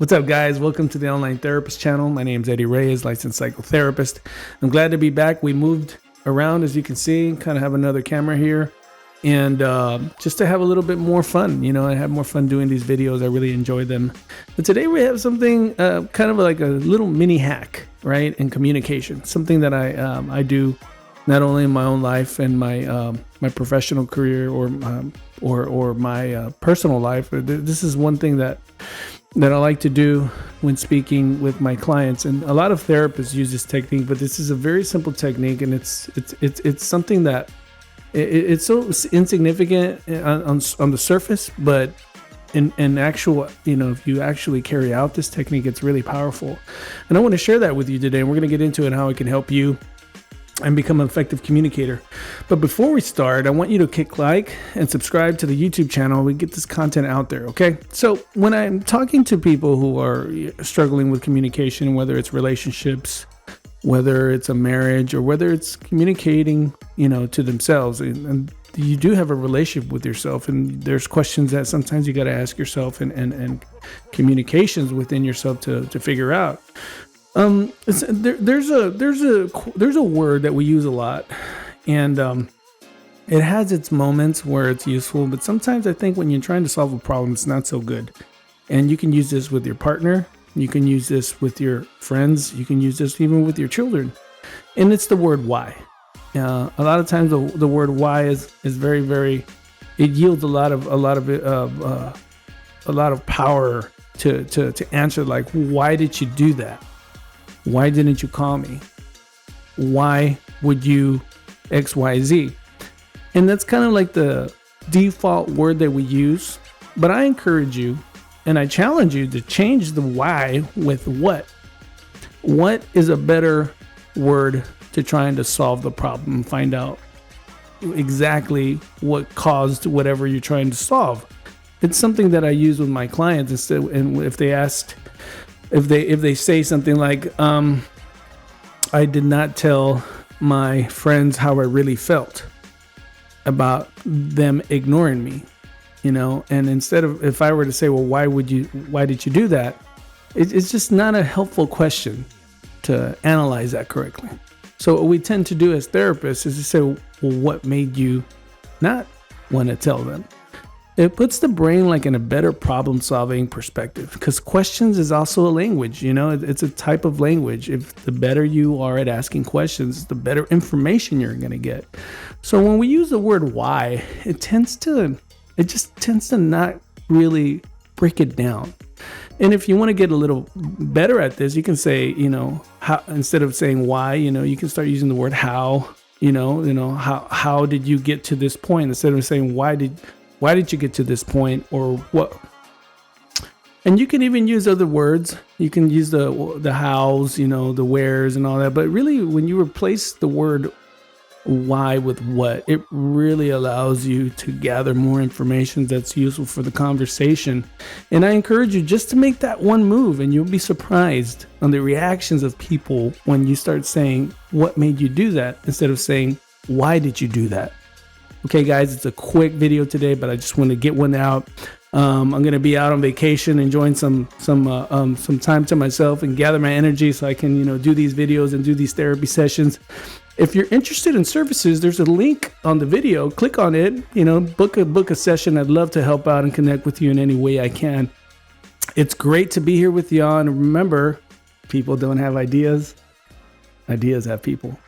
What's up, guys? Welcome to the Online Therapist channel. My name is Eddie Reyes, licensed psychotherapist. I'm glad to be back. We moved around, as you can see, kind of have another camera here. And just to have a little bit more fun, I have more fun doing these videos. I really enjoy them. But today we have something kind of like a little mini hack, right, in communication. Something that I do not only in my own life and my my professional career or my personal life. This is one thing that I like to do when speaking with my clients, and a lot of therapists use this technique. But this is a very simple technique, and it's something that it's so insignificant on the surface, but in actual, if you actually carry out this technique, it's really powerful. And I want to share that with you today. And we're going to get into it and how it can help you and become an effective communicator. But before we start, I want you to click like and subscribe to the YouTube channel. We get this content out there, okay? So when I'm talking to people who are struggling with communication, whether it's relationships, whether it's a marriage, or whether it's communicating, to themselves, and you do have a relationship with yourself, and there's questions that sometimes you got to ask yourself and communications within yourself to figure out. There's a word that we use a lot, and it has its moments where it's useful, but sometimes I think when you're trying to solve a problem, it's not so good. And you can use this with your partner, you can use this with your friends, you can use this even with your children, and it's the word why. A lot of times the word why is very, very, it yields a lot of power to answer, like, why did you do that? Why didn't you call me? Why would you X, Y, Z? And that's kind of like the default word that we use. But I encourage you and I challenge you to change the why with what. What is a better word to trying to solve the problem and find out exactly what caused whatever you're trying to solve? It's something that I use with my clients instead. And if they say something like, I did not tell my friends how I really felt about them ignoring me, and instead of, if I were to say, well, why did you do that? It's just not a helpful question to analyze that correctly. So what we tend to do as therapists is to say, well, what made you not want to tell them? It puts the brain like in a better problem-solving perspective, because questions is also a language. It's a type of language. If the better you are at asking questions, the better information you're going to get. So when we use the word why, it just tends to not really break it down. And if you want to get a little better at this, you can say, how, instead of saying why, you can start using the word how. How did you get to this point, instead of saying why did you get to this point, or what? And you can even use other words. You can use the hows, the wheres and all that. But really, when you replace the word why with what, it really allows you to gather more information that's useful for the conversation. And I encourage you just to make that one move, and you'll be surprised on the reactions of people when you start saying, what made you do that, instead of saying, why did you do that? Okay, guys, it's a quick video today, but I just want to get one out. I'm going to be out on vacation, enjoying some time to myself and gather my energy so I can, do these videos and do these therapy sessions. If you're interested in services, there's a link on the video. Click on it, book a session. I'd love to help out and connect with you in any way I can. It's great to be here with y'all. And remember, people don't have ideas. Ideas have people.